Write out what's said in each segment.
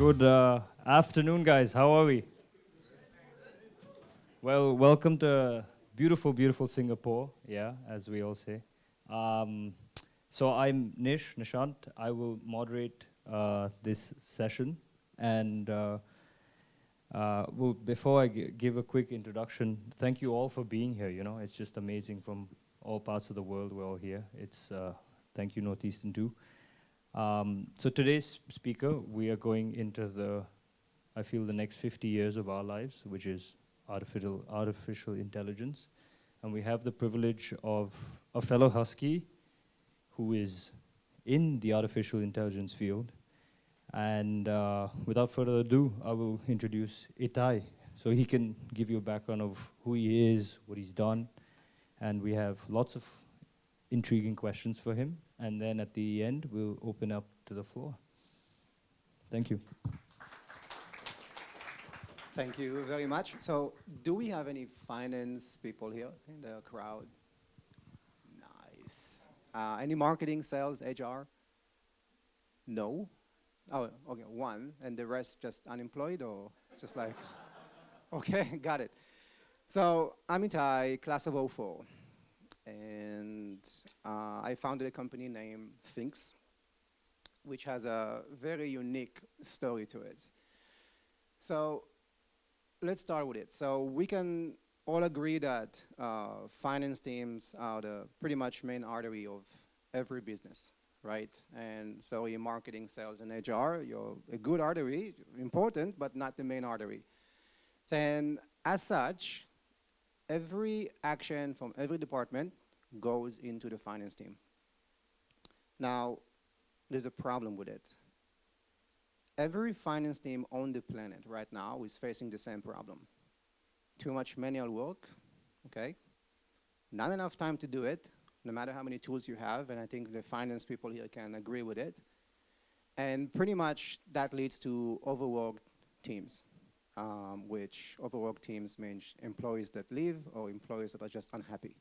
Good afternoon, guys. How are we? Well, welcome to beautiful, beautiful Singapore. Yeah, as we all say. Um, so I'm Nishant. I will moderate this session, and well, before I give a quick introduction, thank you all for being here. You know, it's just amazing from all parts of the world. We're all here. It's thank you, Northeastern too. So today's speaker, we are going into I feel the next 50 years of our lives, which is artificial intelligence. And we have the privilege of a fellow Husky who is in the artificial intelligence field. And without further ado, I will introduce Itai. So he can give you a background of who he is, what he's done. And we have lots of intriguing questions for him. And then at the end, we'll open up to the floor. Thank you. Thank you very much. So do we have any finance people here in the crowd? Nice. Any marketing, sales, HR? No? Oh, okay, one. And the rest just unemployed or just like, okay, got it. So I'm Itai, class of '04. And I founded a company named Thinks, which has a very unique story to it. So let's start with it. So we can all agree that finance teams are the pretty much main artery of every business, right? And so in marketing, sales, and HR, you're a good artery, important, but not the main artery. And as such, every action from every department goes into the finance team. Now, there's a problem with it. Every finance team on the planet right now is facing the same problem. Too much manual work, okay? Not enough time to do it, no matter how many tools you have, and I think the finance people here can agree with it. And pretty much that leads to overworked teams, which overworked teams means employees that leave or employees that are just unhappy.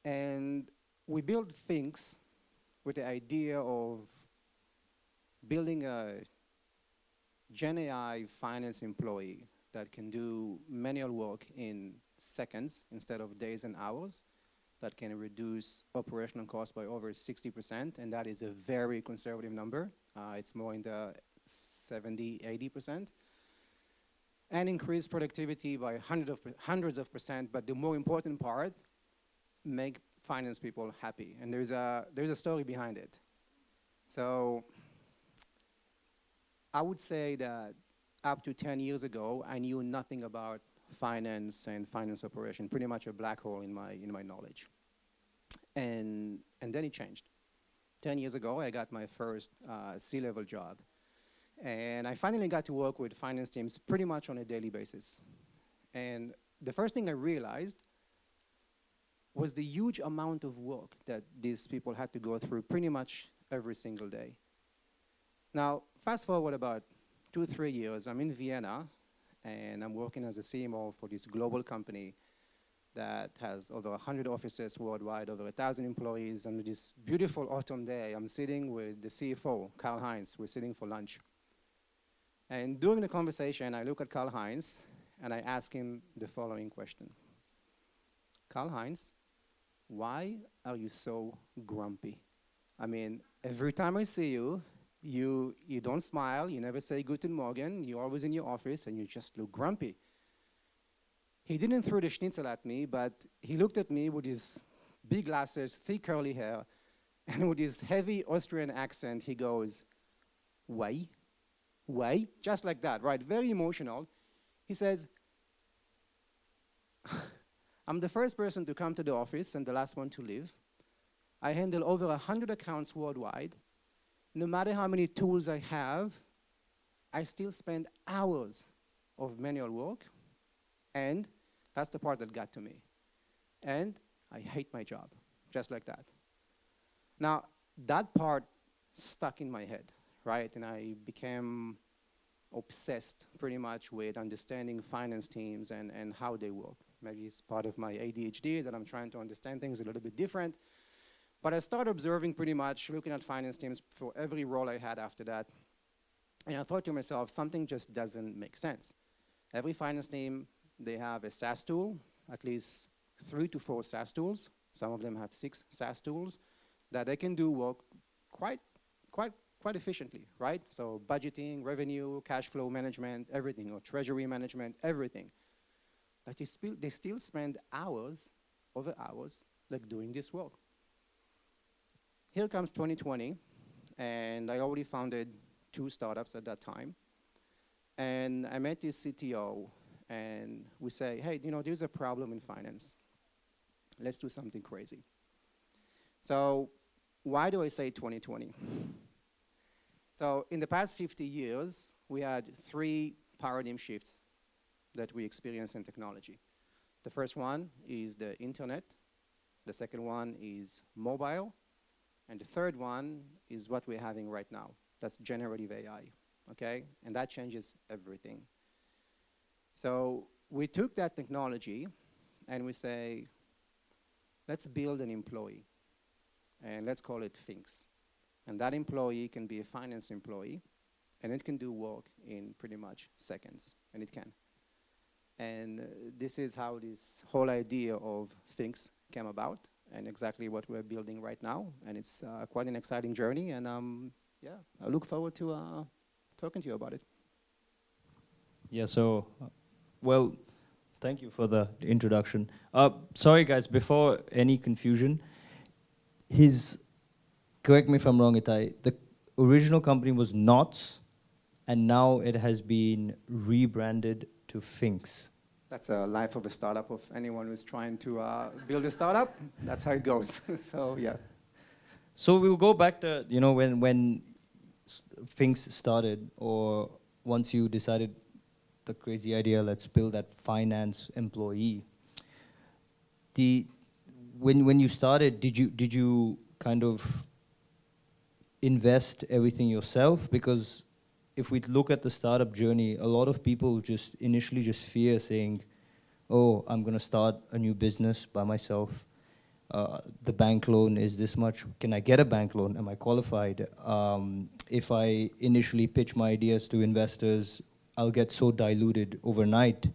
And we build things with the idea of building a Gen AI finance employee that can do manual work in seconds instead of days and hours, that can reduce operational costs by over 60%, and that is a very conservative number. It's more in the 70, 80%. And increase productivity by hundreds of percent, but the more important part, make finance people happy. And there's a story behind it. So I would say that up to 10 years ago, I knew nothing about finance and finance operation, pretty much a black hole in my knowledge. And then it changed. 10 years ago, I got my first C-level job. And I finally got to work with finance teams pretty much on a daily basis. And the first thing I realized was the huge amount of work that these people had to go through pretty much every single day. Now, fast forward about 2-3 years, I'm in Vienna, and I'm working as a CMO for this global company that has over 100 offices worldwide, over 1,000 employees, and this beautiful autumn day, I'm sitting with the CFO, Karl-Heinz. We're sitting for lunch. And during the conversation, I look at Karl-Heinz, and I ask him the following question. Karl-Heinz, why are you so grumpy? I mean, every time I see you, you don't smile, you never say Guten Morgen, you're always in your office, and you just look grumpy. He didn't throw the schnitzel at me, but he looked at me with his big glasses, thick curly hair, and with his heavy Austrian accent, he goes, why? Why? Just like that, right? Very emotional. He says, I'm the first person to come to the office and the last one to leave. I handle over 100 accounts worldwide. No matter how many tools I have, I still spend hours of manual work, and that's the part that got to me. And I hate my job, just like that. Now, that part stuck in my head, right? And I became obsessed pretty much with understanding finance teams and how they work. Maybe it's part of my ADHD that I'm trying to understand things a little bit different. But I started observing pretty much, looking at finance teams for every role I had after that. And I thought to myself, something just doesn't make sense. Every finance team, they have a SaaS tool, at least 3 to 4 SaaS tools. Some of them have 6 SaaS tools that they can do work quite, quite efficiently, right? So budgeting, revenue, cash flow management, everything, or treasury management, everything. But they still spend hours, over hours, like doing this work. Here comes 2020, and I already founded 2 startups at that time. And I met this CTO, and we say, hey, there's a problem in finance. Let's do something crazy. So why do I say 2020? So in the past 50 years, we had 3 paradigm shifts that we experienced in technology. The first one is the internet. The second one is mobile. And the third one is what we're having right now. That's generative AI, okay? And that changes everything. So we took that technology and we say, let's build an employee. And let's call it Things. And that employee can be a finance employee, and it can do work in pretty much seconds, and it can. And this is how this whole idea of Things came about, and exactly what we're building right now. And it's quite an exciting journey, and yeah, I look forward to talking to you about it. Yeah, so, well, thank you for the introduction. Sorry, guys, before any confusion, correct me if I'm wrong, Itai, the original company was Knots, and now it has been rebranded to Finks. That's a life of a startup, of anyone who's trying to build a startup. That's how it goes. So, yeah. So we'll go back to, when Finks started, or once you decided the crazy idea, let's build that finance employee. When you started, did you kind of invest everything yourself? Because if we look at the startup journey, a lot of people just initially just fear saying, oh, I'm going to start a new business by myself. The bank loan is this much. Can I get a bank loan? Am I qualified? If I initially pitch my ideas to investors, I'll get so diluted overnight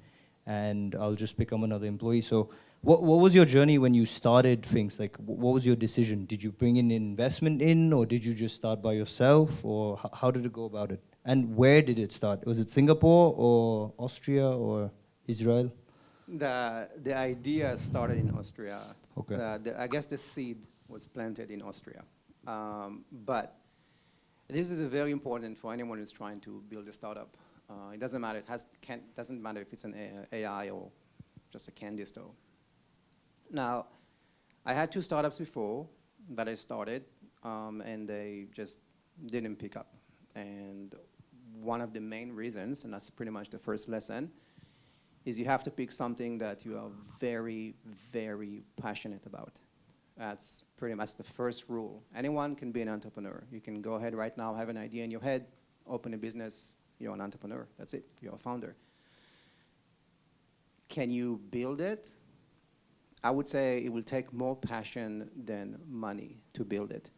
and I'll just become another employee. So what was your journey when you started things? Like, what was your decision? Did you bring in investment in, or did you just start by yourself, or how did it go about it? And where did it start? Was it Singapore or Austria or Israel? The idea started in Austria. Okay. I guess the seed was planted in Austria. But this is very important for anyone who's trying to build a startup. It doesn't matter. Doesn't matter if it's an AI or just a candy store. Now, I had 2 startups before that I started, and they just didn't pick up. And one of the main reasons, and that's pretty much the first lesson, is you have to pick something that you are very, very passionate about. That's pretty much the first rule. Anyone can be an entrepreneur. You can go ahead right now, have an idea in your head, open a business, you're an entrepreneur. That's it, you're a founder. Can you build it? I would say it will take more passion than money to build it.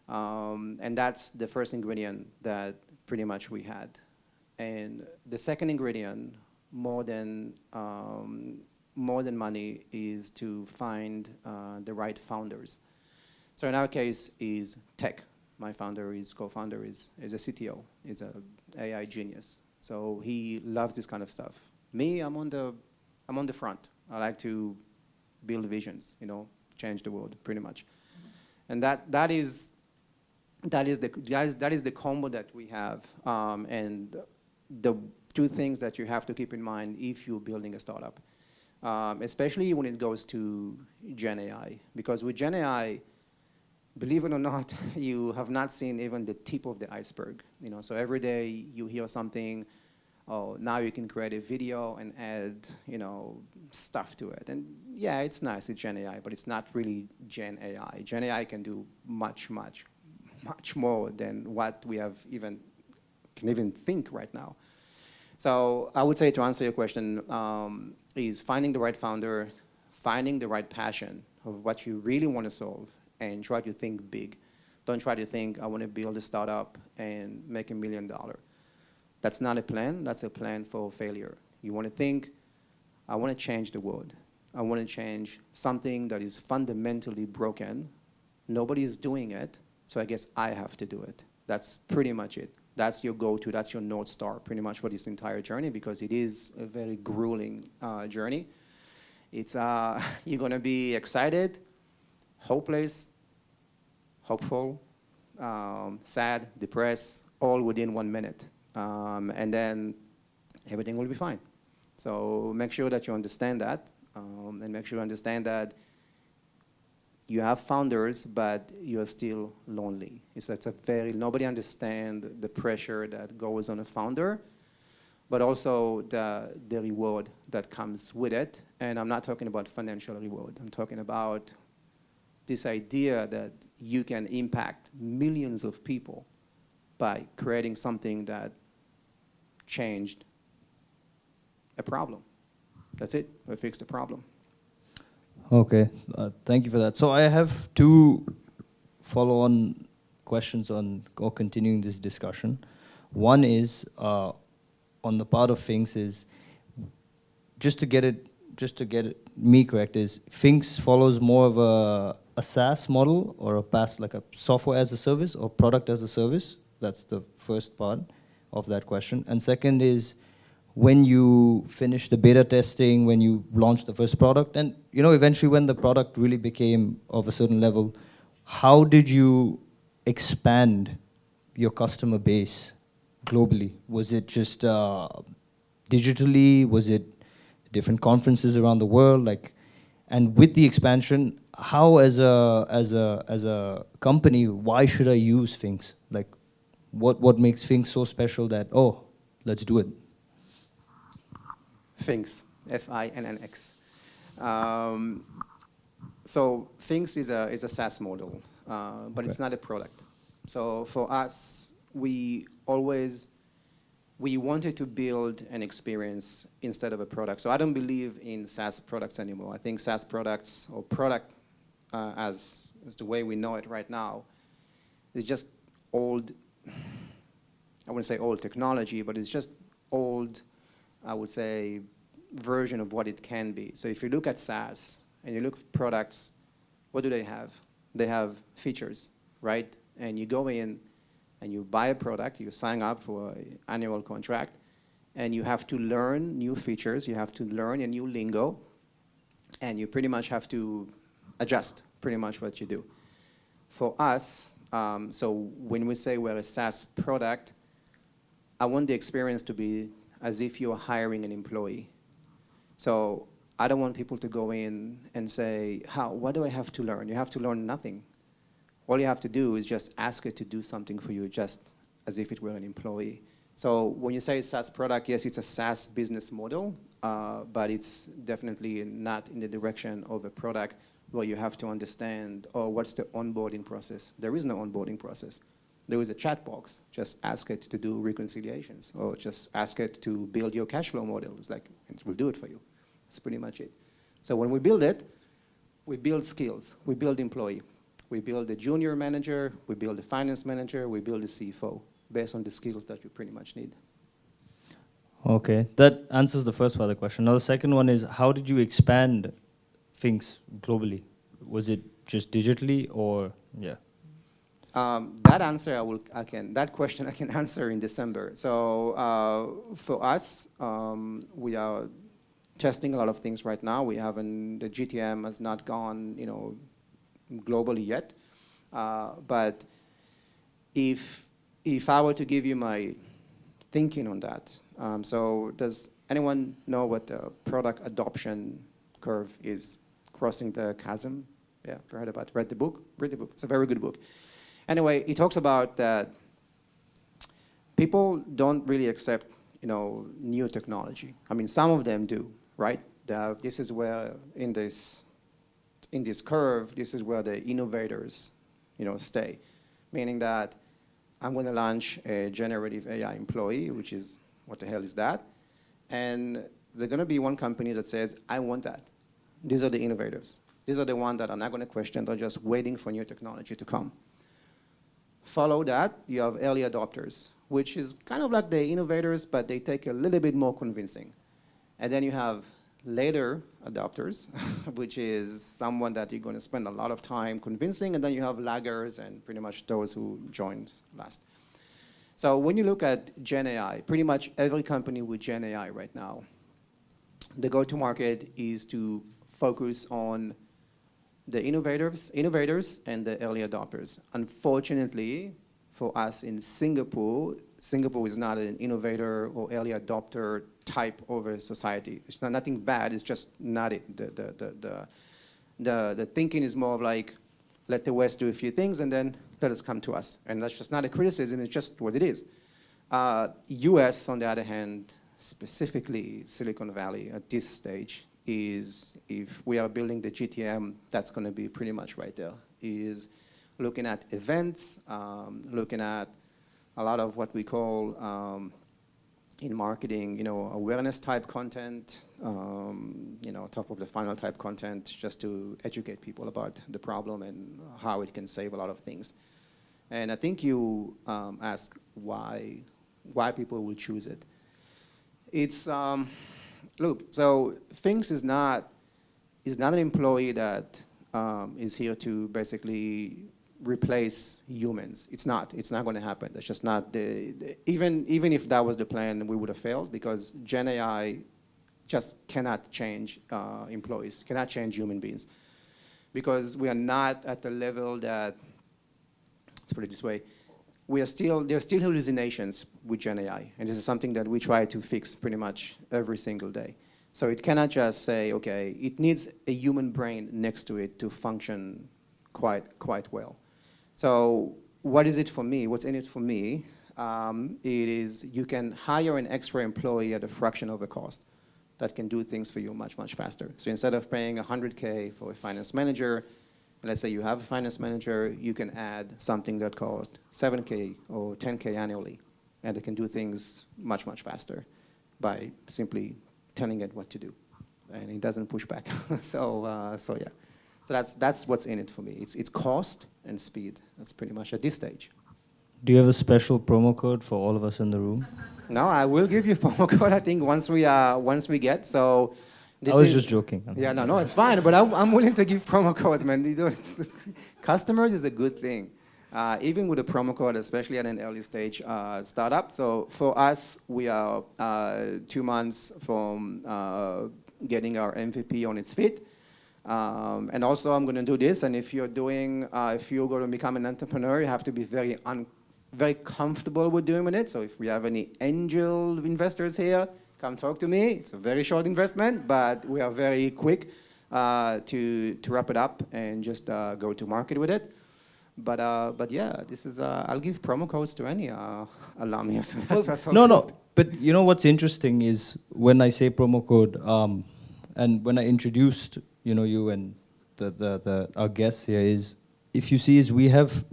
And that's the first ingredient that pretty much we had. And the second ingredient, more than money, is to find the right founders. So in our case is tech. My co-founder is a CTO, is an AI genius. So he loves this kind of stuff. Me, I'm on the front. I like to build visions, change the world, pretty much. And that is the combo that we have, and the 2 things that you have to keep in mind if you're building a startup, especially when it goes to Gen AI. Because with Gen AI, believe it or not, you have not seen even the tip of the iceberg. So every day you hear something. Oh, now you can create a video and add, stuff to it. And yeah, it's nice, it's Gen AI, but it's not really Gen AI. Gen AI can do much, much, much more than what we can even think right now. So I would say, to answer your question, is finding the right founder, finding the right passion of what you really want to solve, and try to think big. Don't try to think, I want to build a startup and make $1 million. That's not a plan, that's a plan for failure. You want to think, I want to change the world. I want to change something that is fundamentally broken. Nobody's doing it, so I guess I have to do it. That's pretty much it. That's your go-to, that's your North Star pretty much for this entire journey, because it is a very grueling journey. It's, you're gonna be excited, hopeless, hopeful, sad, depressed, all within 1 minute. And then everything will be fine. So make sure that you understand that, and make sure you understand that you have founders, but you're still lonely. It's a very, nobody understands the pressure that goes on a founder, but also the reward that comes with it. And I'm not talking about financial reward. I'm talking about this idea that you can impact millions of people by creating something that changed a problem. That's it. We fixed the problem. Okay, thank you for that. So I have two follow-on questions on or continuing this discussion. One is on the part of Finks is just to get me correct, is Finks follows more of a SaaS model or a PaaS, like a software as a service or product as a service? That's the first part of that question. And second is, when you finish the beta testing, when you launch the first product, and eventually when the product really became of a certain level, how did you expand your customer base globally? Was it just digitally? Was it different conferences around the world? And with the expansion, how as a company, why should I use Finks? What makes Finks so special that, oh, let's do it? Finks, F-I-N-N-X. So Finks is a SaaS model, but it's not a product. So for us, we wanted to build an experience instead of a product. So I don't believe in SaaS products anymore. I think SaaS products or product as the way we know it right now is just old, I wouldn't say old technology, but it's just old, I would say, version of what it can be. So if you look at SaaS and you look at products, what do they have? They have features, right? And you go in and you buy a product, you sign up for an annual contract, and you have to learn new features, you have to learn a new lingo, and you pretty much have to adjust pretty much what you do. For us, so when we say we're a SaaS product, I want the experience to be as if you're hiring an employee. So I don't want people to go in and say, what do I have to learn? You have to learn nothing. All you have to do is just ask it to do something for you, just as if it were an employee. So when you say SaaS product, yes, it's a SaaS business model, but it's definitely not in the direction of a product where you have to understand, oh, what's the onboarding process? There is no onboarding process. There is a chat box. Just ask it to do reconciliations, or just ask it to build your cash flow model. It's like, it will do it for you. That's pretty much it. So when we build it, we build skills. We build employee. We build a junior manager. We build a finance manager. We build a CFO based on the skills that you pretty much need. Okay, that answers the first part of the question. Now the second one is, how did you expand Finks globally? Was it just digitally, or yeah? That question I can answer in December. So for us, we are testing a lot of things right now. The GTM has not gone, globally yet. But if I were to give you my thinking on that, so does anyone know what the product adoption curve is? Crossing the Chasm? Yeah, heard about it. Read the book? Read the book. It's a very good book. Anyway, it talks about that people don't really accept, new technology. I mean, some of them do, right? This is where in this curve, this is where the innovators, stay. Meaning that I'm going to launch a generative AI employee, which is, what the hell is that? And there's going to be one company that says, I want that. These are the innovators. These are the ones that are not going to question. They're just waiting for new technology to come. Follow that, you have early adopters, which is kind of like the innovators, but they take a little bit more convincing. And then you have later adopters, which is someone that you're going to spend a lot of time convincing, and then you have laggers and pretty much those who joined last. So when you look at Gen AI, pretty much every company with Gen AI right now, the go-to-market is to focus on the innovators and the early adopters. Unfortunately, for us in Singapore, Singapore is not an innovator or early adopter type of a society. It's not nothing bad, it's just not it. The thinking is more of like, let the West do a few things and then let us come to us. And that's just not a criticism, it's just what it is. US, on the other hand, specifically Silicon Valley at this stage, is if we are building the GTM, that's going to be pretty much right there, is looking at events, looking at a lot of what we call in marketing, awareness type content, top of the funnel type content, just to educate people about the problem and how it can save a lot of things. And I think you ask why people will choose it. It's look, so Things is not an employee that is here to basically replace humans. It's not going to happen. That's just not even if that was the plan, we would have failed, because Gen AI just cannot change employees, cannot change human beings, because we are not at the level that, let's put it this way, there are still hallucinations with Gen AI, and this is something that we try to fix pretty much every single day. So it cannot just say, okay, it needs a human brain next to it to function quite well. So what is it for me? What's in it for me? It is you can hire an extra employee at a fraction of the cost that can do things for you much faster. So instead of paying $100K for a finance manager, let's say you have a finance manager, you can add something that costs $7K or $10K annually, and it can do things much faster by simply telling it what to do, and it doesn't push back. So yeah, so that's what's in it for me. It's cost and speed. That's pretty much at this stage. Do you have a special promo code for all of us in the room? No, I will give you a promo code, I think, once we get. So I was just joking. Yeah, no, it's fine. But I'm willing to give promo codes, man. Customers is a good thing, even with a promo code, especially at an early stage startup. So for us, we are 2 months from getting our MVP on its feet. And also, I'm going to do this. And if you're going to become an entrepreneur, you have to be very comfortable with doing it. So if we have any angel investors here, come talk to me. It's a very short investment, but we are very quick to wrap it up and just go to market with it. But yeah, this is I'll give promo codes to any alumni. So that's no. But you know what's interesting is when I say promo code, and when I introduced you and our guests here, is if you see is we have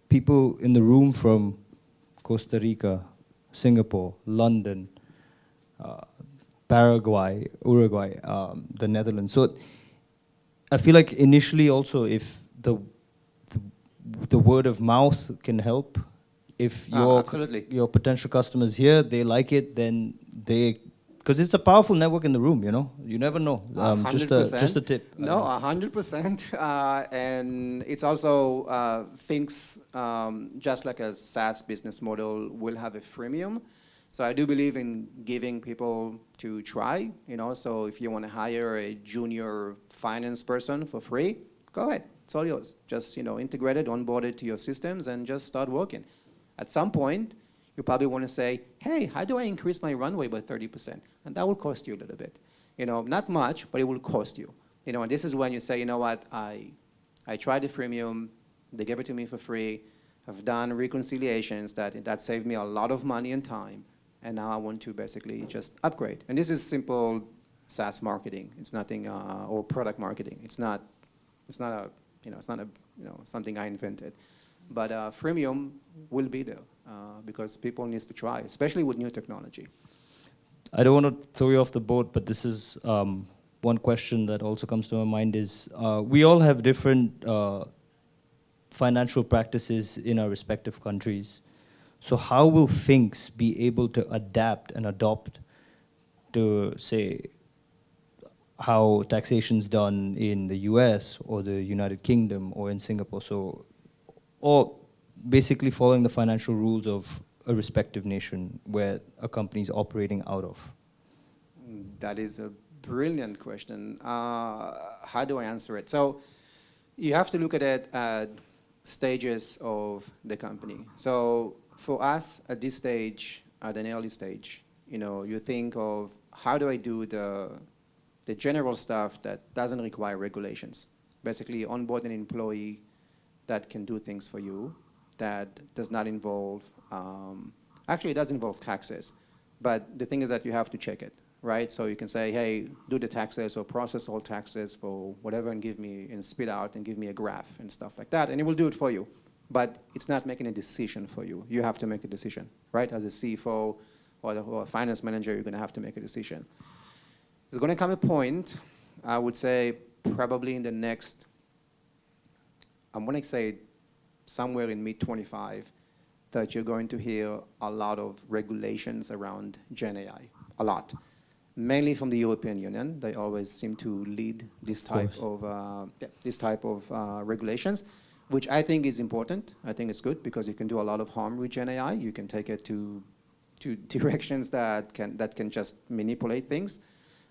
people in the room from Costa Rica, Singapore, London, Paraguay, Uruguay, the Netherlands. So I feel like initially also, if the word of mouth can help, if your potential customers here, they like it, then because it's a powerful network in the room, you never know. 100%. Just a tip. No, 100%. And it's also things just like a SaaS business model will have a freemium. So I do believe in giving people to try, so if you want to hire a junior finance person for free, go ahead, it's all yours. Just, integrate it, onboard it to your systems, and just start working. At some point, you probably want to say, hey, how do I increase my runway by 30%? And that will cost you a little bit. Not much, but it will cost you. And this is when you say, you know what, I tried the freemium, they gave it to me for free, I've done reconciliations that saved me a lot of money and time. And now I want to basically just upgrade. And this is simple SaaS marketing. It's nothing, or product marketing. It's not something I invented. But freemium will be there because people need to try, especially with new technology. I don't want to throw you off the boat, but this is one question that also comes to my mind is we all have different financial practices in our respective countries. So how will Finks be able to adapt and adopt to, say, how taxation's done in the US or the United Kingdom or in Singapore? So, or basically following the financial rules of a respective nation where a company is operating out of? That is a brilliant question. How do I answer it? So you have to look at it at stages of the company. So for us at this stage, at an early stage, you think of how do I do the general stuff that doesn't require regulations. Basically onboard an employee that can do things for you, that does not involve, actually it does involve taxes, but the thing is that you have to check it, right? So you can say, hey, do the taxes or process all taxes for whatever and give me, and spit out and give me a graph and stuff like that, and it will do it for you. But it's not making a decision for you. You have to make the decision, right? As a CFO or a finance manager, you're gonna have to make a decision. There's gonna come a point, I would say probably in the next, I'm gonna say somewhere in mid-25, that you're going to hear a lot of regulations around Gen AI, a lot. Mainly from the European Union. They always seem to lead this type of regulations, which I think is important. I think it's good because you can do a lot of harm with Gen AI. You can take it to directions that can just manipulate things.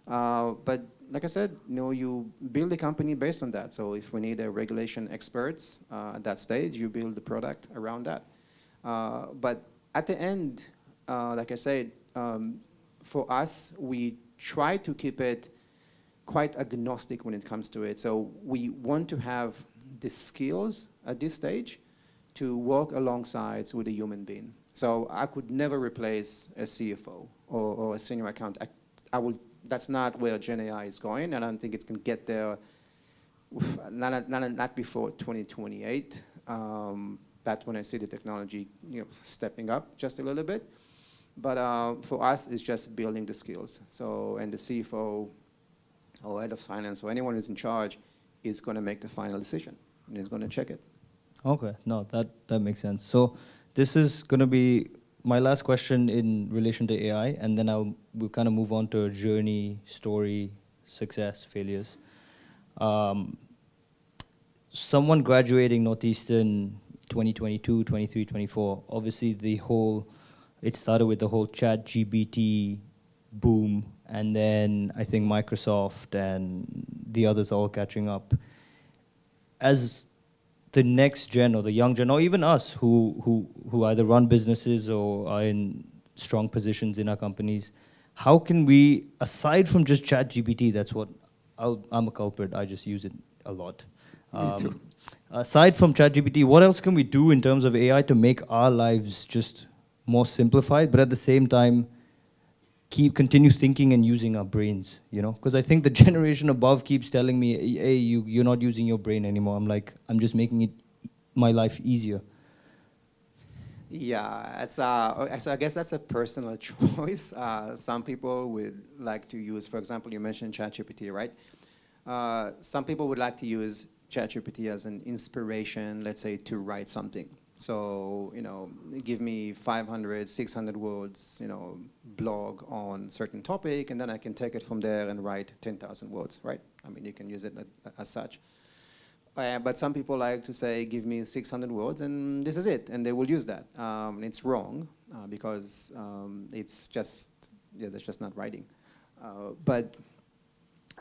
But like I said, you build a company based on that. So if we need a regulation experts at that stage, you build the product around that. But at the end, like I said, for us, we try to keep it quite agnostic when it comes to it. So we want to have the skills at this stage to work alongside with a human being. So I could never replace a CFO or a senior accountant. That's not where Gen AI is going, and I don't think it can get there, not before 2028. That's when I see the technology stepping up just a little bit. But for us, it's just building the skills. So, and the CFO or head of finance or anyone who's in charge is going to make the final decision and is going to check it. Okay, no, that makes sense. So this is going to be my last question in relation to AI, and then we'll kind of move on to journey, story, success, failures. Someone graduating Northeastern 2022, 23, 24, obviously it started with the whole ChatGPT boom, and then I think Microsoft and the others all catching up. As the next gen or the young gen, or even us who either run businesses or are in strong positions in our companies, how can we, aside from just ChatGPT, that's what I'm a culprit, I just use it a lot. Me too. Aside from ChatGPT, what else can we do in terms of AI to make our lives just more simplified, but at the same time, continue thinking and using our brains, Because I think the generation above keeps telling me, hey, you're not using your brain anymore. I'm like, I'm just making my life easier. Yeah, so I guess that's a personal choice. Some people would like to use, for example, you mentioned ChatGPT, right? Some people would like to use ChatGPT as an inspiration, let's say, to write something. So, give me 500, 600 words, blog on certain topic, and then I can take it from there and write 10,000 words, right? I mean, you can use it as such. But some people like to say, give me 600 words, and this is it, and they will use that. It's wrong, because it's just, that's just not writing. But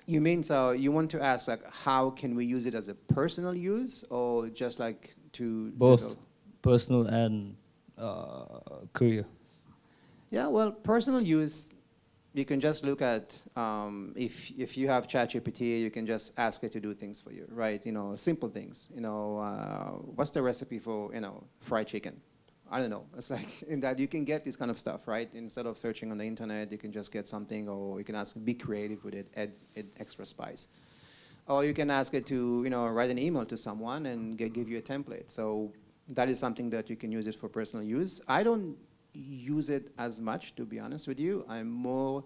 you mean, so you want to ask, like, how can we use it as a personal use, or just like to both personal and career? Yeah, well, personal use, you can just look at, if you have ChatGPT, you can just ask it to do things for you, right? Simple things. What's the recipe for, fried chicken? I don't know. It's like in that you can get this kind of stuff, right? Instead of searching on the internet, you can just get something, or you can ask, be creative with it, add extra spice. Or you can ask it to, write an email to someone and give you a template. So that is something that you can use it for personal use. I don't use it as much, to be honest with you. I'm more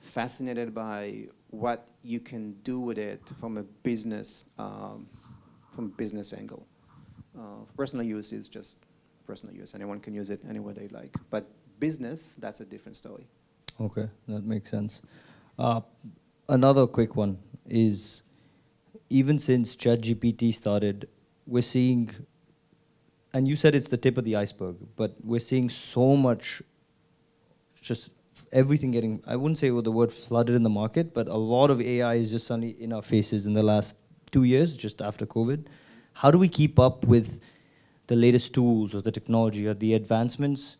fascinated by what you can do with it from a business from business angle. Personal use is just personal use. Anyone can use it anywhere they like. But business, that's a different story. Okay, that makes sense. Uh, Another quick one is, even since ChatGPT started, we're seeing, and you said it's the tip of the iceberg, but we're seeing so much, just everything getting, I wouldn't say the word flooded in the market, but a lot of AI is just suddenly in our faces in the last 2 years, just after COVID. How do we keep up with the latest tools or the technology or the advancements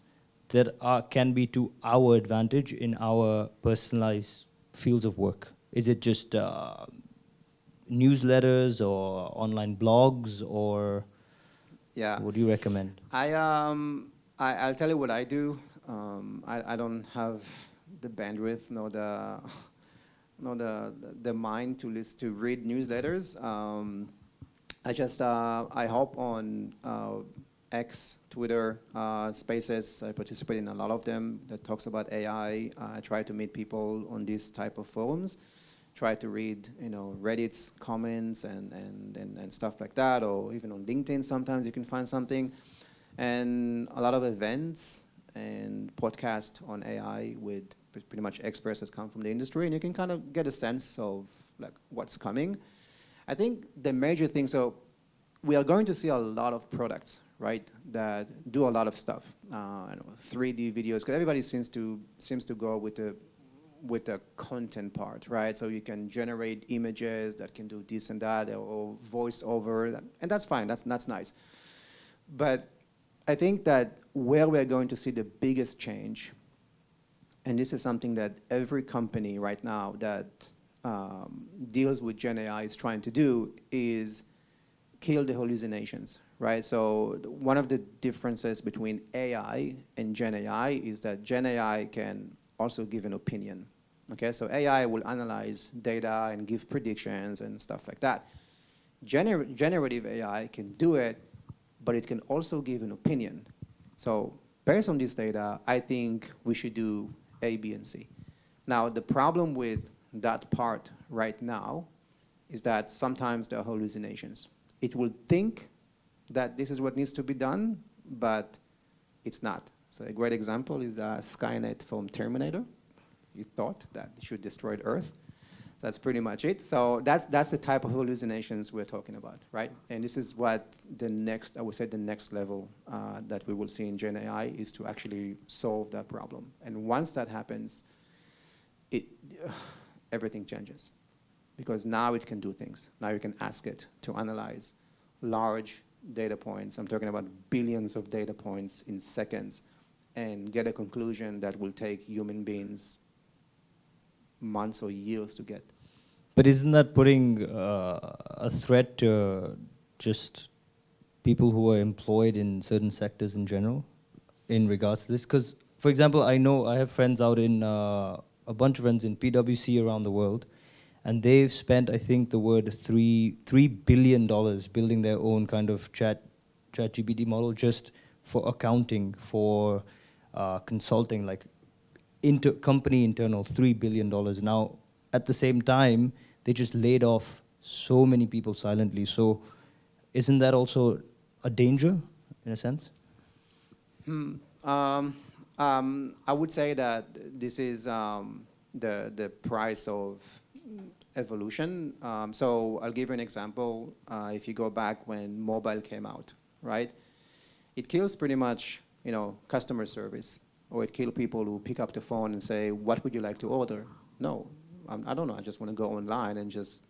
that can be to our advantage in our personalized fields of work? Is it just newsletters or online blogs, or Yeah. what do you recommend? I'll tell you what I do. I don't have the bandwidth nor the mind to read newsletters. I hop on X, Twitter, Spaces. I participate in a lot of them that talks about AI. I try to meet people on these type of forums. Try to read, Reddit's comments and stuff like that, or even on LinkedIn sometimes you can find something. And a lot of events and podcasts on AI with pretty much experts that come from the industry, and you can kind of get a sense of like what's coming. I think the major thing, so we are going to see a lot of products, right, that do a lot of stuff. 3D videos, because everybody seems to go with the content part, right? So you can generate images that can do this and that, or voice over, and that's fine, that's nice. But I think that where we're going to see the biggest change, and this is something that every company right now that deals with Gen AI is trying to do, is kill the hallucinations, right? So one of the differences between AI and Gen AI is that Gen AI can also give an opinion, okay? So AI will analyze data and give predictions and stuff like that. Generative AI can do it, but it can also give an opinion. So based on this data, I think we should do A, B, and C. Now, the problem with that part right now is that sometimes there are hallucinations. It will think that this is what needs to be done, but it's not. So a great example is Skynet from Terminator. You thought that it should destroy Earth. That's pretty much it. So that's the type of hallucinations we're talking about, right? And this is what I would say the next level that we will see in Gen AI is to actually solve that problem. And once that happens, everything changes. Because now it can do things. Now you can ask it to analyze large data points. I'm talking about billions of data points in seconds, and get a conclusion that will take human beings months or years to get. But isn't that putting a threat to just people who are employed in certain sectors in general in regards to this? Because, for example, I know I have friends out in, a bunch of friends in PwC around the world, and they've spent, I think, the word $3 billion building their own kind of ChatGPT model just for accounting, for consulting, like company internal, $3 billion. Now, at the same time, they just laid off so many people silently. So isn't that also a danger, in a sense? I would say that this is the price of evolution. So I'll give you an example. If you go back when mobile came out, right? It kills pretty much, customer service, or it kills people who pick up the phone and say, what would you like to order? No, I don't know. I just want to go online and just,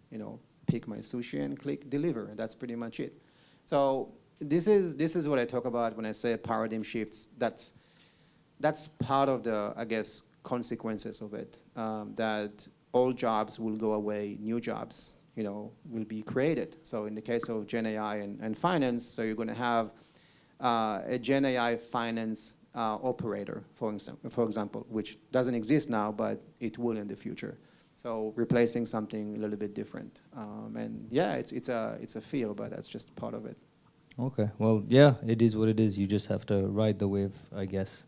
pick my sushi and click deliver. That's pretty much it. So this is what I talk about when I say paradigm shifts. That's part of the, I guess, consequences of it. That old jobs will go away, new jobs, will be created. So in the case of Gen AI and finance, so you're going to have a Gen AI finance operator, for example, which doesn't exist now, but it will in the future. So replacing something a little bit different. And yeah, it's a fear, but that's just part of it. Okay, well, yeah, it is what it is. You just have to ride the wave, I guess.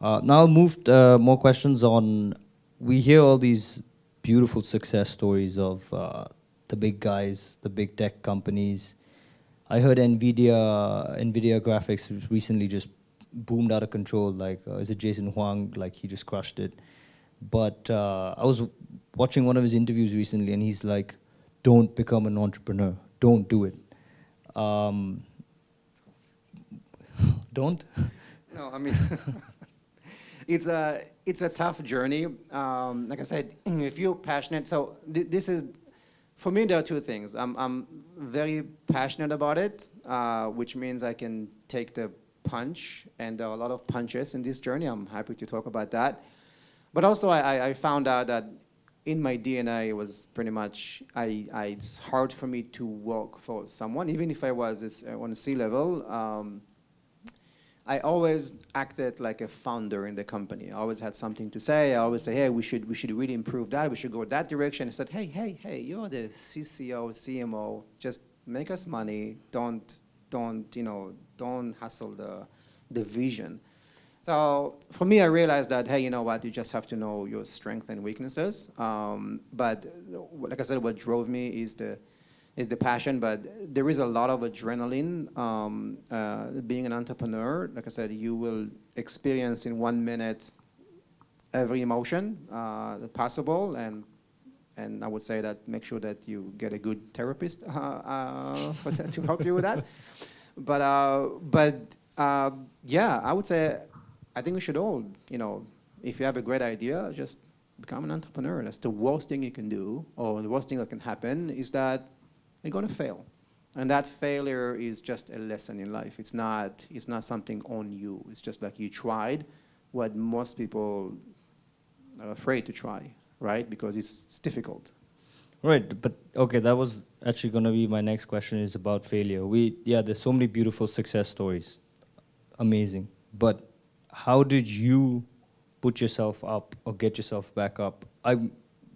Now I'll move more questions on, we hear all these beautiful success stories of the big guys, the big tech companies, I heard Nvidia graphics recently just boomed out of control. Like, is it Jason Huang? Like, he just crushed it. But I was watching one of his interviews recently, and he's like, "Don't become an entrepreneur. Don't do it. Um, don't." No, I mean, it's a tough journey. Like I said, if you're passionate, so this is, for me, there are two things. I'm very passionate about it, which means I can take the punch, and there are a lot of punches in this journey. I'm happy to talk about that. But also, I found out that in my DNA, it was pretty much, it's hard for me to work for someone, even if I was on a C-level. I always acted like a founder in the company. I always had something to say. I always say, hey, we should really improve that. We should go that direction. I said, hey, you're the CCO, CMO. Just make us money. Don't hustle the vision. So for me, I realized that, hey, you know what? You just have to know your strengths and weaknesses. But like I said, what drove me is the passion, but there is a lot of adrenaline being an entrepreneur. Like I said, you will experience in 1 minute every emotion possible, and I would say that make sure that you get a good therapist to help you with that. But yeah, I would say I think we should all, if you have a great idea, just become an entrepreneur. That's the worst thing you can do, or the worst thing that can happen is that you're going to fail. And that failure is just a lesson in life. It's not something on you. It's just like you tried what most people are afraid to try, right? Because it's difficult. Right, but okay, that was actually going to be my next question, is about failure. There's so many beautiful success stories. Amazing. But how did you put yourself up or get yourself back up?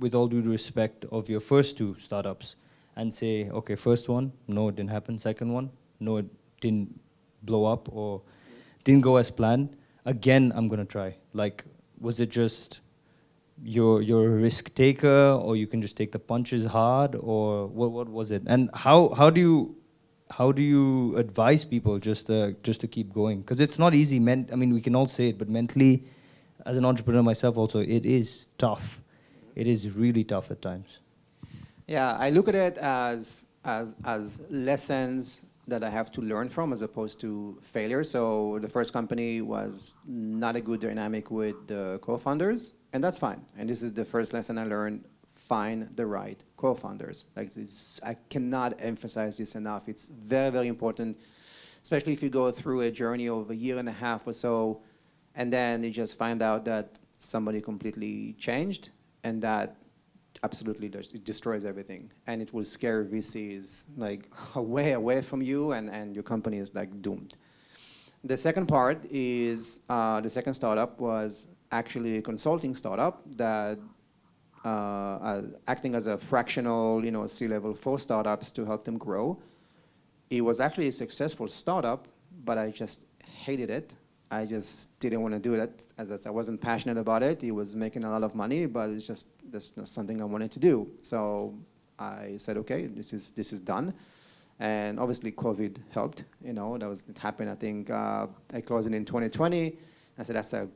With all due respect of your first two startups, and say, okay, first one, no, it didn't happen. Second one, no, it didn't blow up or didn't go as planned. Again, I'm gonna try. Like, was it just you're a risk taker, or you can just take the punches hard, or what was it? And how do you advise people just to keep going? Because it's not easy. I mean, we can all say it, but mentally, as an entrepreneur myself, also, it is tough. It is really tough at times. Yeah, I look at it as lessons that I have to learn from, as opposed to failure. So the first company was not a good dynamic with the co-founders, and that's fine. And this is the first lesson I learned: find the right co-founders. Like I cannot emphasize this enough. It's very, very important, especially if you go through a journey of a year and a half or so, and then you just find out that somebody completely changed, and that absolutely it destroys everything, and it will scare VCs like away from you, and your company is like doomed. The second part is the second startup was actually a consulting startup that acting as a fractional, C-level for startups to help them grow. It was actually a successful startup, but I just hated it. I just didn't want to do it, as I wasn't passionate about it. It was making a lot of money, but that's not something I wanted to do. So I said, okay, this is done. And obviously COVID helped, it happened, I think, I closed it in 2020. I said, that's a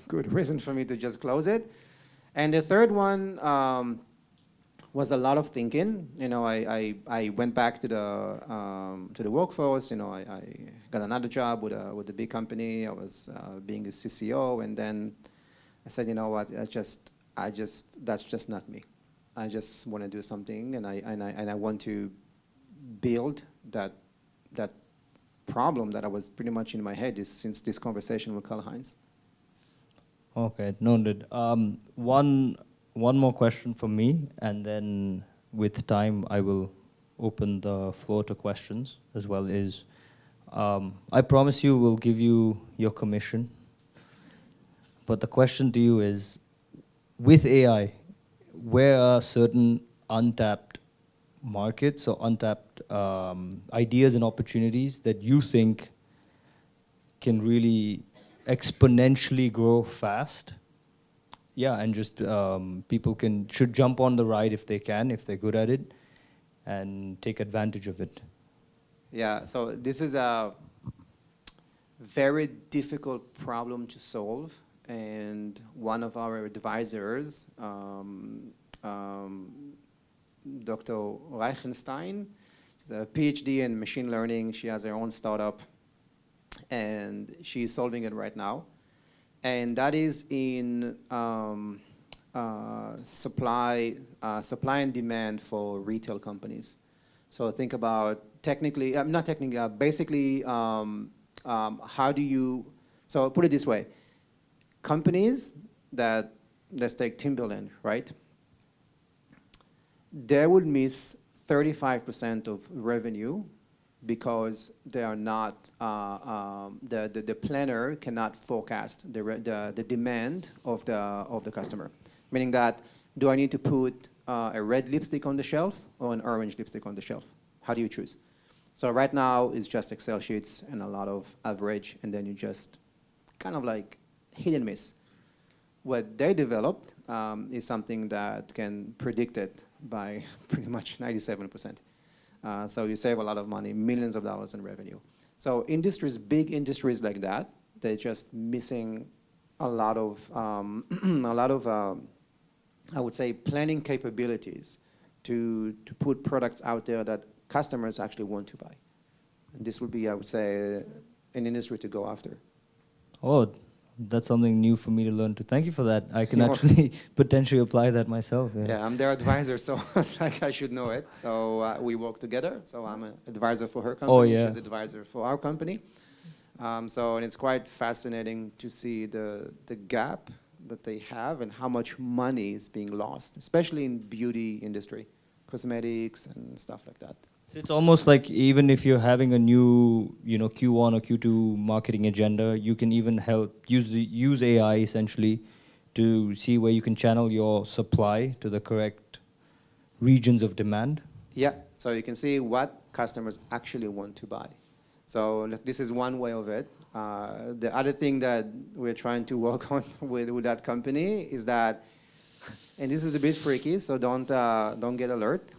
good reason for me to just close it. And the third one was a lot of thinking. I went back to the workforce. I got another job with a big company. I was being a CCO, and then I said, you know what? That's just not me. I just want to do something, and I want to build that problem that I was pretty much in my head since this conversation with Karl-Heinz. Okay, noted. One more question from me, and then with time, I will open the floor to questions as well. I promise you we'll give you your commission. But the question to you is, with AI, where are certain untapped markets or untapped ideas and opportunities that you think can really exponentially grow fast? Yeah, and just people should jump on the ride if they can, if they're good at it, and take advantage of it. Yeah, so this is a very difficult problem to solve. And one of our advisors, Dr. Reichenstein, she's a PhD in machine learning. She has her own startup, and she's solving it right now. And that is in supply and demand for retail companies. So think about technically, not technically, basically, how do you, so put it this way, companies that, let's take Timberland, right? They would miss 35% of revenue because they are not, the planner cannot forecast the demand of the customer. Meaning that, do I need to put a red lipstick on the shelf or an orange lipstick on the shelf? How do you choose? So right now it's just Excel sheets and a lot of average, and then you just kind of like hit and miss. What they developed is something that can predict it by pretty much 97%. So you save a lot of money, millions of dollars in revenue. So industries, big industries like that, they're just missing a lot of, I would say, planning capabilities to put products out there that customers actually want to buy. And this would be, I would say, an industry to go after. Oh, that's something new for me to learn too. Thank you for that. I can actually potentially apply that myself. Yeah, I'm their advisor, so it's like I should know it. So we work together. So I'm an advisor for her company. Oh, yeah. She's an advisor for our company. And it's quite fascinating to see the gap that they have and how much money is being lost, especially in beauty industry, cosmetics and stuff like that. So it's almost like even if you're having a new, Q1 or Q2 marketing agenda, you can even use AI essentially to see where you can channel your supply to the correct regions of demand. Yeah, so you can see what customers actually want to buy. So look, this is one way of it. The other thing that we're trying to work on with that company is that, and this is a bit freaky, so don't get alert.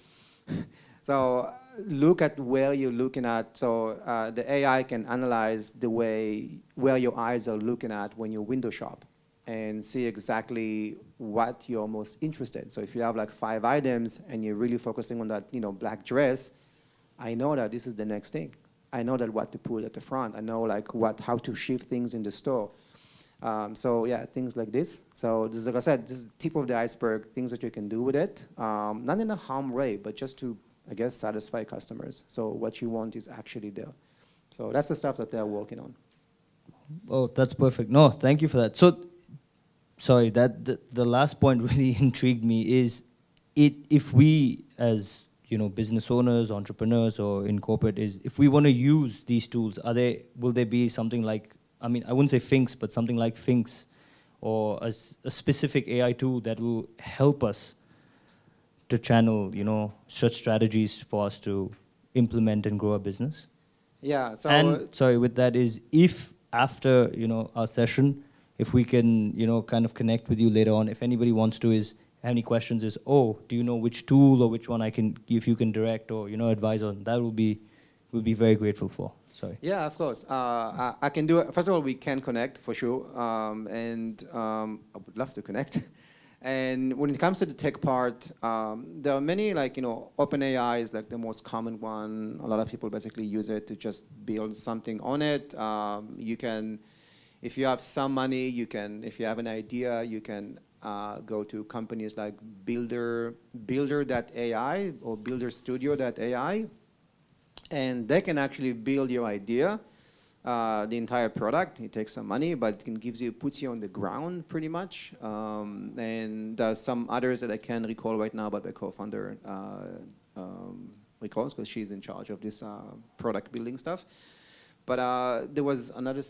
So look at where you're looking at. So the AI can analyze the way where your eyes are looking at when you window shop and see exactly what you're most interested. So if you have like 5 items and you're really focusing on that, black dress, I know that this is the next thing. I know that what to put at the front. I know like how to shift things in the store. So yeah, things like this. So this is, like I said, this is the tip of the iceberg, things that you can do with it. Not in a harm way, but just to, I guess, satisfy customers. So what you want is actually there. So that's the stuff that they're working on. Oh, that's perfect. No, thank you for that. So, sorry, the last point really intrigued me is if we as business owners, entrepreneurs, or in corporate, is if we want to use these tools, will there be something like, I wouldn't say Finks, but something like Finks, or a specific AI tool that will help us to channel, such strategies for us to implement and grow a business? Yeah. So and sorry, with that is, if after our session, if we can kind of connect with you later on, if anybody wants to have any questions, do you know which tool or which one if you can direct or advise on, that we'll be very grateful for. Sorry. Yeah, of course. I can do it. First of all, we can connect for sure, and I would love to connect. And when it comes to the tech part, there are many, like, OpenAI is like the most common one. A lot of people basically use it to just build something on it. You can, if you have some money, if you have an idea, you can go to companies like Builder.ai or BuilderStudio.ai, and they can actually build your idea. The entire product. It takes some money, but it puts you on the ground pretty much. And there's some others that I can't recall right now, but my co-founder recalls, because she's in charge of this product building stuff. But there was another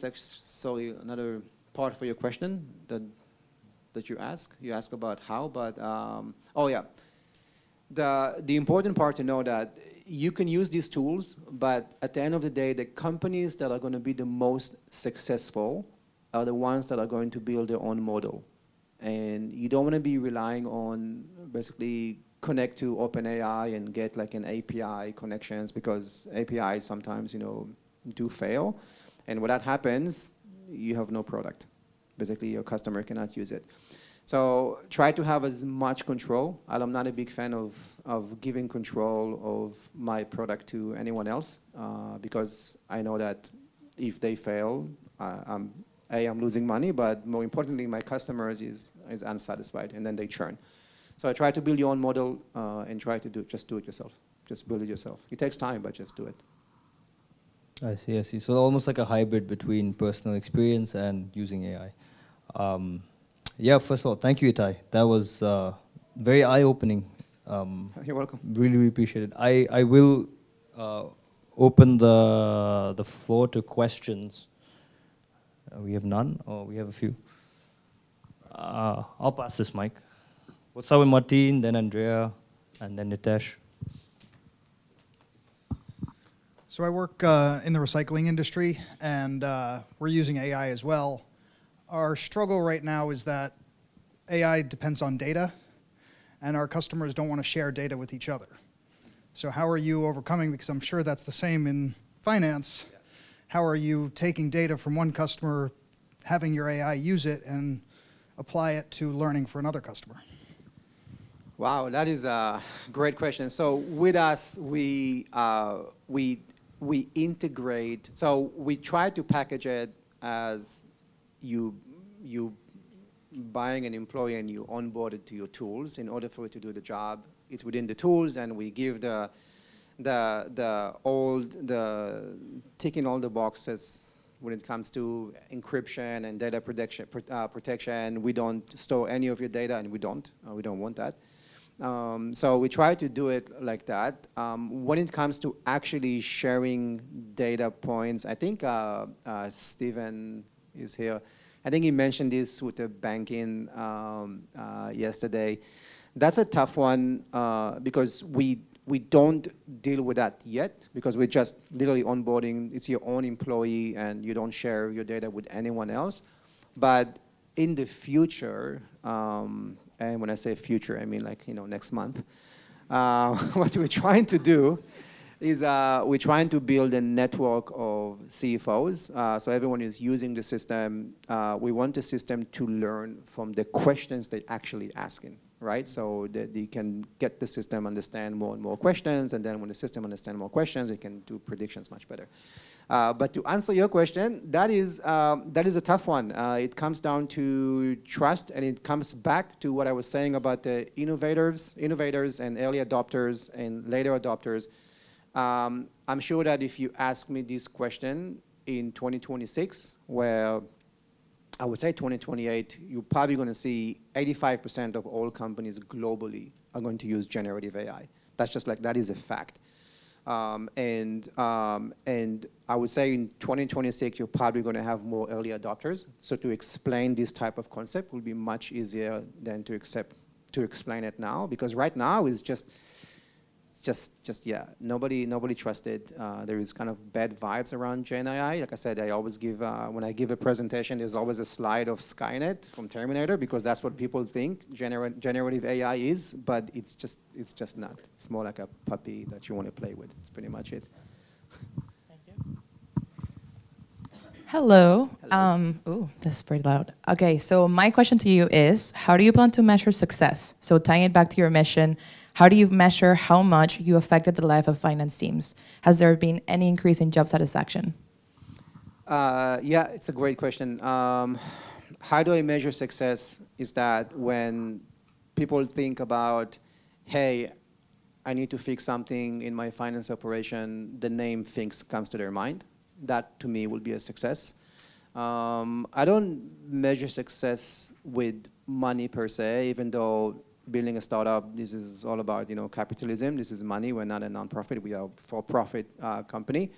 another part for your question that you asked. You asked about how, but oh yeah. The important part to know that you can use these tools, but at the end of the day, the companies that are going to be the most successful are the ones that are going to build their own model. And you don't want to be relying on basically connect to OpenAI and get like an API connections, because APIs sometimes, do fail. And when that happens, you have no product. Basically, your customer cannot use it. So try to have as much control. I'm not a big fan of giving control of my product to anyone else, because I know that if they fail, I'm losing money, but more importantly, my customers is unsatisfied, and then they churn. So I try to build your own model and try to just do it yourself. Just build it yourself. It takes time, but just do it. I see, I see. So almost like a hybrid between personal experience and using AI. Yeah, first of all, thank you, Itai. That was very eye-opening. You're welcome. Really, really appreciate it. I will open the floor to questions. We have none, or we have a few. I'll pass this mic. We'll start with Martin, then Andrea, and then Nitesh. So I work in the recycling industry, and we're using AI as well. Our struggle right now is that AI depends on data, and our customers don't want to share data with each other. So how are you overcoming, because I'm sure that's the same in finance, how are you taking data from one customer, having your AI use it, and apply it to learning for another customer? Wow, that is a great question. So with us, we integrate. So we try to package it as you buying an employee and you onboard it to your tools. In order for it to do the job, it's within the tools, and we give the ticking all the boxes when it comes to encryption and data protection. We don't store any of your data, and we don't want that. So we try to do it like that. When it comes to actually sharing data points, I think Steven is here. I think he mentioned this with the banking yesterday. That's a tough one because we don't deal with that yet, because we're just literally onboarding. It's your own employee, and you don't share your data with anyone else. But in the future, and when I say future, I mean like, next month. What we're trying to do is we're trying to build a network of CFOs. So everyone is using the system. We want the system to learn from the questions they're actually asking, right? So that they can get the system understand more and more questions, and then when the system understands more questions, it can do predictions much better. But to answer your question, that is a tough one. It comes down to trust, and it comes back to what I was saying about the innovators and early adopters and later adopters. I'm sure that if you ask me this question in 2026, where I would say 2028, you're probably going to see 85% of all companies globally are going to use generative AI. That's just like, that is a fact. And I would say in 2026, you're probably going to have more early adopters. So to explain this type of concept will be much easier than to explain it now, because right now is just yeah, nobody trusted. There is kind of bad vibes around Gen AI. Like I said, I always give when I give a presentation, there's always a slide of Skynet from Terminator, because that's what people think generative AI is, but it's just not. It's more like a puppy that you want to play with. It's pretty much it. Thank you. Hello. Ooh, this is pretty loud. Okay, so my question to you is, how do you plan to measure success? So tying it back to your mission, how do you measure how much you affected the life of finance teams? Has there been any increase in job satisfaction? Yeah, it's a great question. How do I measure success is that when people think about, hey, I need to fix something in my finance operation, the name Finks comes to their mind. That, to me, will be a success. I don't measure success with money per se, even though building a startup, this is all about capitalism. This is money. We're not a nonprofit. We are a for-profit company.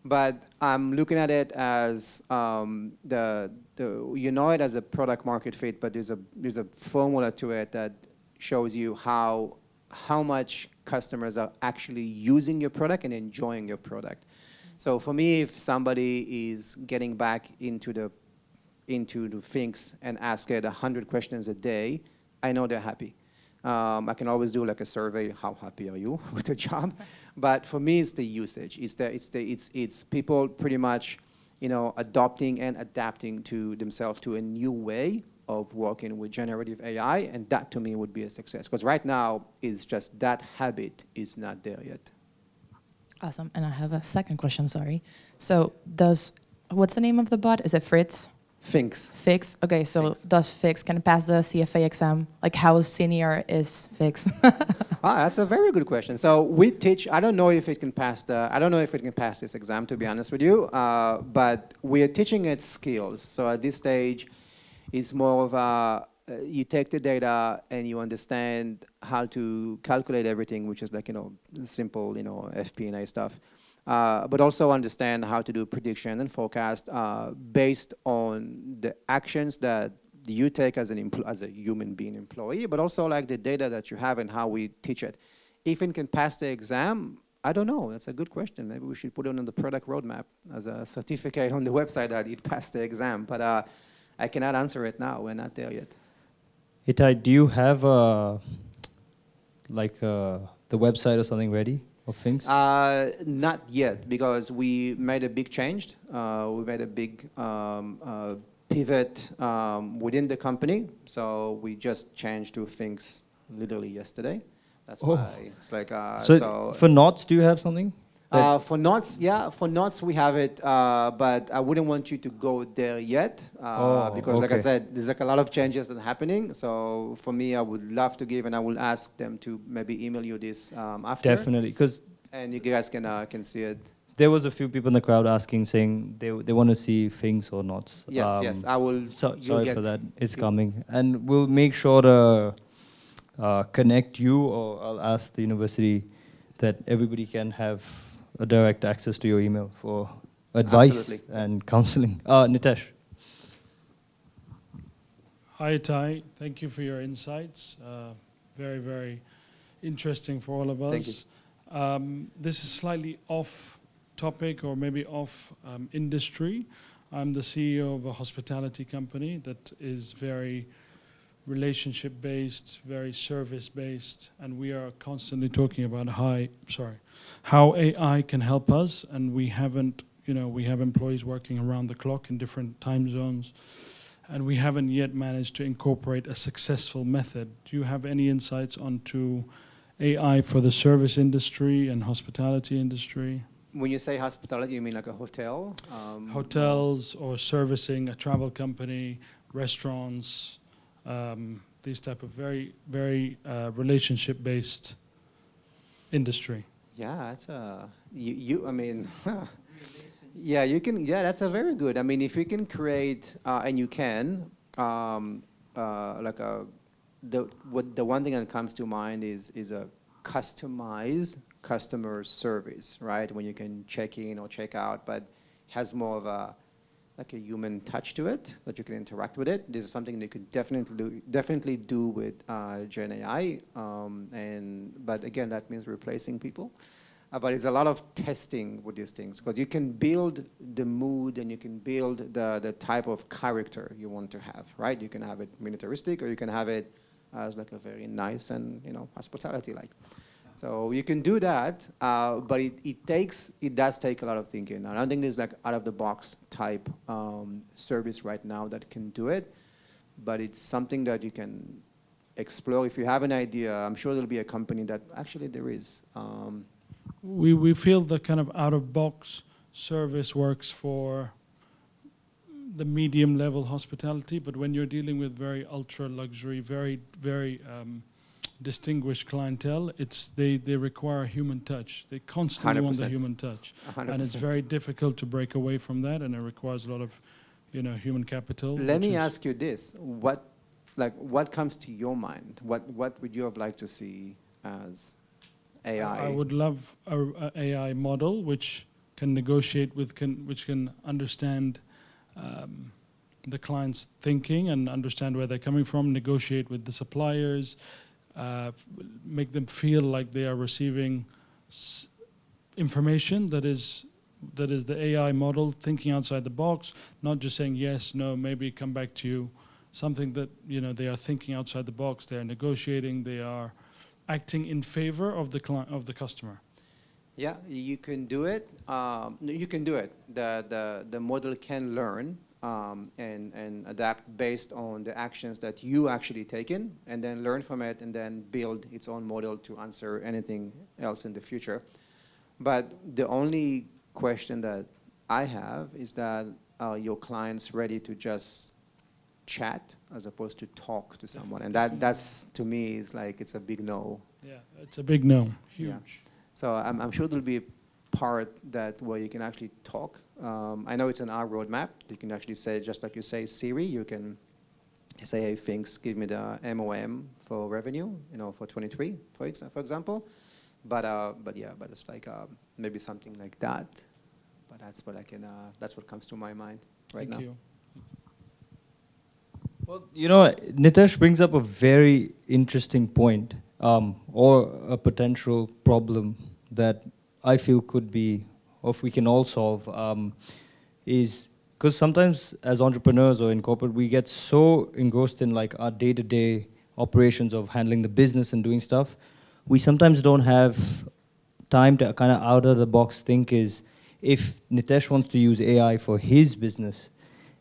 But I'm looking at it as it as a product market fit, but there's a formula to it that shows you how much customers are actually using your product and enjoying your product. So for me, if somebody is getting back into the Finks and ask it 100 questions a day, I know they're happy. I can always do like a survey, how happy are you with the job? But for me, it's the usage. It's people pretty much, adopting and adapting to themselves to a new way of working with generative AI, and that to me would be a success. Because right now, it's just that habit is not there yet. Awesome. And I have a second question, sorry. So what's the name of the bot? Is it Fritz? Fix. Fix? Okay, so Fix. does Fix can it pass the CFA exam? Like how senior is Fix? That's a very good question. So we teach. I don't know if it can pass this exam, to be honest with you. But we are teaching it skills. So at this stage, it's more of you take the data and you understand how to calculate everything, which is like simple FP&A stuff. But also understand how to do prediction and forecast based on the actions that you take as a human being employee, but also like the data that you have and how we teach it. If it can pass the exam, I don't know. That's a good question. Maybe we should put it on the product roadmap as a certificate on the website that it passed the exam. But I cannot answer it now. We're not there yet. Itai, do you have the website or something ready of things? Not yet, because we made a big change. We made a big pivot within the company. So we just changed to things literally yesterday. That's why it's like so for Knots, do you have something? For Knots, for Knots we have it, but I wouldn't want you to go there yet because, like I said, there's like a lot of changes that are happening. So for me, I would love to give, and I will ask them to maybe email you this after. Definitely, because and you guys can see it. There was a few people in the crowd asking, saying they want to see things or Knots. Yes, I will. Sorry for that. It's coming, and we'll make sure to connect you, or I'll ask the university that everybody can have a direct access to your email for advice and counseling. Nitesh. Hi, Itai. Thank you for your insights. Very, very interesting for all of us. Thank you. This is slightly off topic or maybe off industry. I'm the CEO of a hospitality company that is very relationship-based, very service-based, and we are constantly talking about how AI can help us, and we have employees working around the clock in different time zones, and we haven't yet managed to incorporate a successful method. Do you have any insights onto AI for the service industry and hospitality industry? When you say hospitality, you mean like a hotel? Hotels or servicing a travel company, restaurants, these type of very, very relationship-based industry. Yeah, that's I mean, yeah, you can. Yeah, that's a very good. I mean, if you can create, and you can, the one thing that comes to mind is a customized customer service, right? When you can check in or check out, but has more of a human touch to it, that you can interact with it. This is something that you could definitely do with Gen AI. But again, that means replacing people. But it's a lot of testing with these things, because you can build the mood and you can build the type of character you want to have, right? You can have it militaristic, or you can have it as like a very nice and hospitality-like. So you can do that, but it does take a lot of thinking. I don't think there's like out-of-the-box type service right now that can do it, but it's something that you can explore. If you have an idea, I'm sure there'll be a company that actually there is. We feel the kind of out-of-box service works for the medium-level hospitality, but when you're dealing with very ultra-luxury, very, very distinguished clientele, they require human touch. They constantly 100%. Want the human touch. 100%. And it's very difficult to break away from that, and it requires a lot of human capital. Let me ask you this. What comes to your mind? What would you have liked to see as AI? I would love a AI model which can negotiate with, which can understand the client's thinking and understand where they're coming from, negotiate with the suppliers, make them feel like they are receiving information that is the AI model thinking outside the box, not just saying yes, no, maybe come back to you something that, you know, they are thinking outside the box, they are negotiating, they are acting in favor of the of the customer. Yeah, you can do it. You can do it. The model can learn and adapt based on the actions that you actually taken, and then learn from it, and then build its own model to answer anything else in the future. But the only question that I have is that your client's ready to just chat as opposed to talk to someone, and that's to me is like it's a big no. Yeah, it's a big no, huge. Yeah. So I'm sure there'll be a part that where you can actually talk. I know it's an R roadmap. You can actually say, just like you say Siri, you can say, hey, things, give me the MOM for revenue, you know, for 23, for example. But yeah, but it's like maybe something like that. But that's what I can. That's what comes to my mind right now. Thank you. Well, you know, Nitesh brings up a very interesting point, or a potential problem that I feel could be, or if we can all solve, is because sometimes as entrepreneurs or in corporate, we get so engrossed in like our day-to-day operations of handling the business and doing stuff, we sometimes don't have time to kind of out of the box think is, if Nitesh wants to use AI for his business,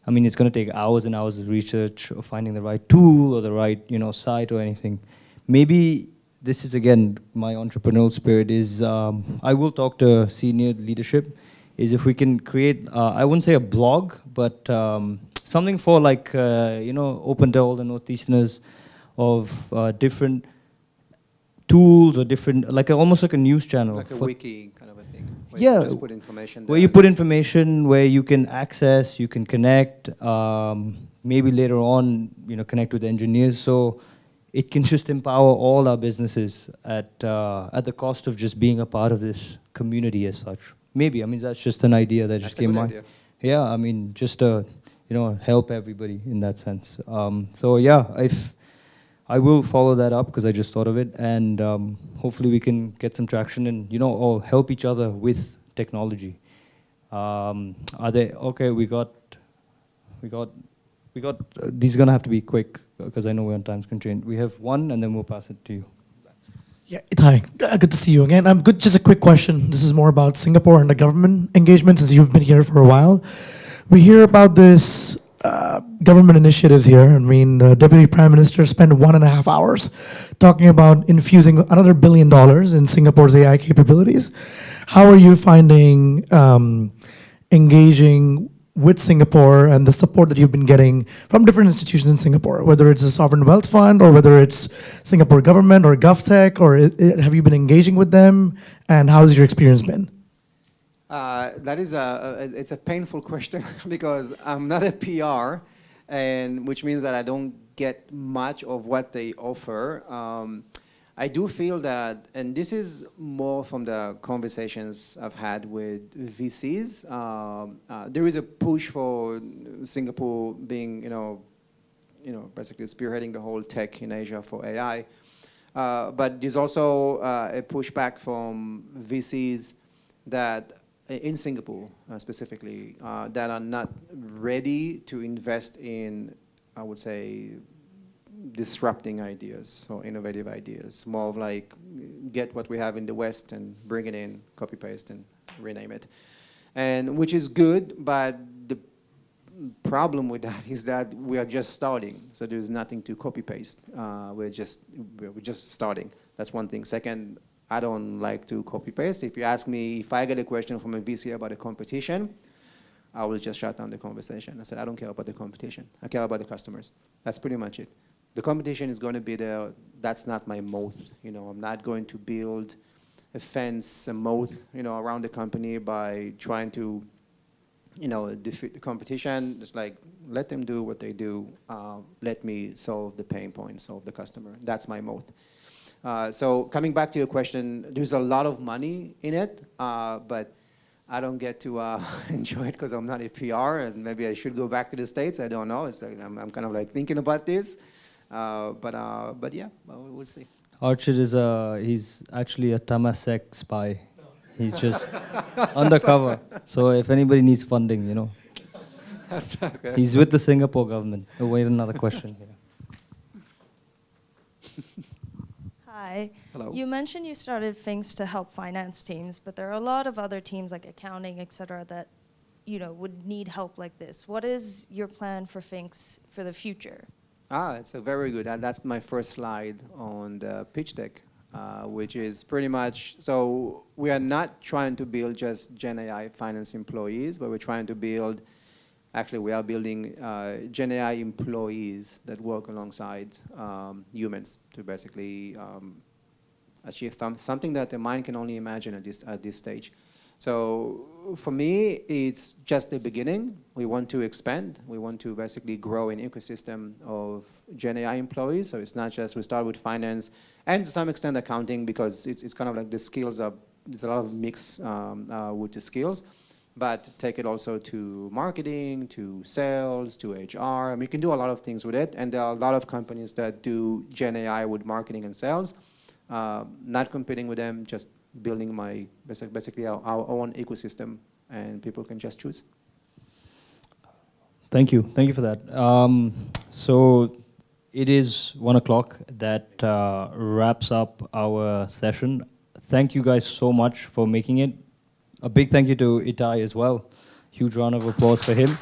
I mean, it's going to take hours and hours of research of finding the right tool or the right, you know, site or anything. Maybe this is, again, my entrepreneurial spirit is, I will talk to senior leadership, is if we can create, I wouldn't say a blog, but something for like, you know, open to all the Northeasterners of different tools or different, like almost like a news channel. Like a wiki kind of a thing. Where Yeah. you just put information there. Where you put information, where you can access, you can connect, maybe later on, you know, connect with engineers. So it can just empower all our businesses at the cost of just being a part of this community as such. Maybe, I mean, that's just an idea that just came to mind. Yeah, I mean, just to, you know, help everybody in that sense. So yeah, I will follow that up because I just thought of it, and hopefully we can get some traction and, you know, all help each other with technology. Are they okay? We got. These are gonna have to be quick because I know we're on time constraint. We have one, and then we'll pass it to you. Yeah, Itai, good to see you again. Good. Just a quick question. This is more about Singapore and the government engagement, since you've been here for a while. We hear about this government initiatives here. I mean, the Deputy Prime Minister spent 1.5 hours talking about infusing another $1 billion in Singapore's AI capabilities. How are you finding engaging with Singapore and the support that you've been getting from different institutions in Singapore, whether it's the Sovereign Wealth Fund or whether it's Singapore government or GovTech, or have you been engaging with them, and how's your experience been? That is it's a painful question because I'm not a PR, and which means that I don't get much of what they offer. I do feel that, and this is more from the conversations I've had with VCs, there is a push for Singapore being, basically spearheading the whole tech in Asia for AI. But there's also a pushback from VCs that in Singapore specifically, that are not ready to invest in, I would say, disrupting ideas or innovative ideas. More of like, get what we have in the West and bring it in, copy paste and rename it. And which is good, but the problem with that is that we are just starting. So there's nothing to copy paste. We're just starting. That's one thing. Second, I don't like to copy paste. If you ask me, if I get a question from a VC about a competition, I will just shut down the conversation. I said, I don't care about the competition. I care about the customers. That's pretty much it. The competition is going to be there. That's not my moat. I'm not going to build a fence, a moat, around the company by trying to, defeat the competition. Just like, let them do what they do. Let me solve the pain points of the customer. That's my moat. So coming back to your question, there's a lot of money in it, but I don't get to enjoy it because I'm not a PR, and maybe I should go back to the States. I don't know. It's like I'm kind of like thinking about this, but yeah, we'll see. Archid is he's actually a Temasek spy. He's just undercover. So if anybody needs funding, That's okay. He's with the Singapore government. Oh, wait, another question here. Hi. Hello. You mentioned you started Finks to help finance teams, but there are a lot of other teams like accounting, et cetera, that would need help like this. What is your plan for Finks for the future? It's a very good, and that's my first slide on the pitch deck, which is pretty much, so we are not trying to build just Gen AI finance employees, but we're trying to build, actually we are building Gen AI employees that work alongside humans to basically achieve something that the mind can only imagine at this stage. So for me, it's just the beginning. We want to expand. We want to basically grow an ecosystem of Gen AI employees. So it's not just we start with finance and to some extent accounting, because it's kind of like the skills are, there's a lot of mix with the skills, but take it also to marketing, to sales, to HR. I mean, you can do a lot of things with it. And there are a lot of companies that do Gen AI with marketing and sales. Not competing with them, just building basically our own ecosystem, and people can just choose. Thank you for that. So it is 1 o'clock. That wraps up our session. Thank you guys so much for making it. A big thank you to Itai as well. Huge round of applause for him.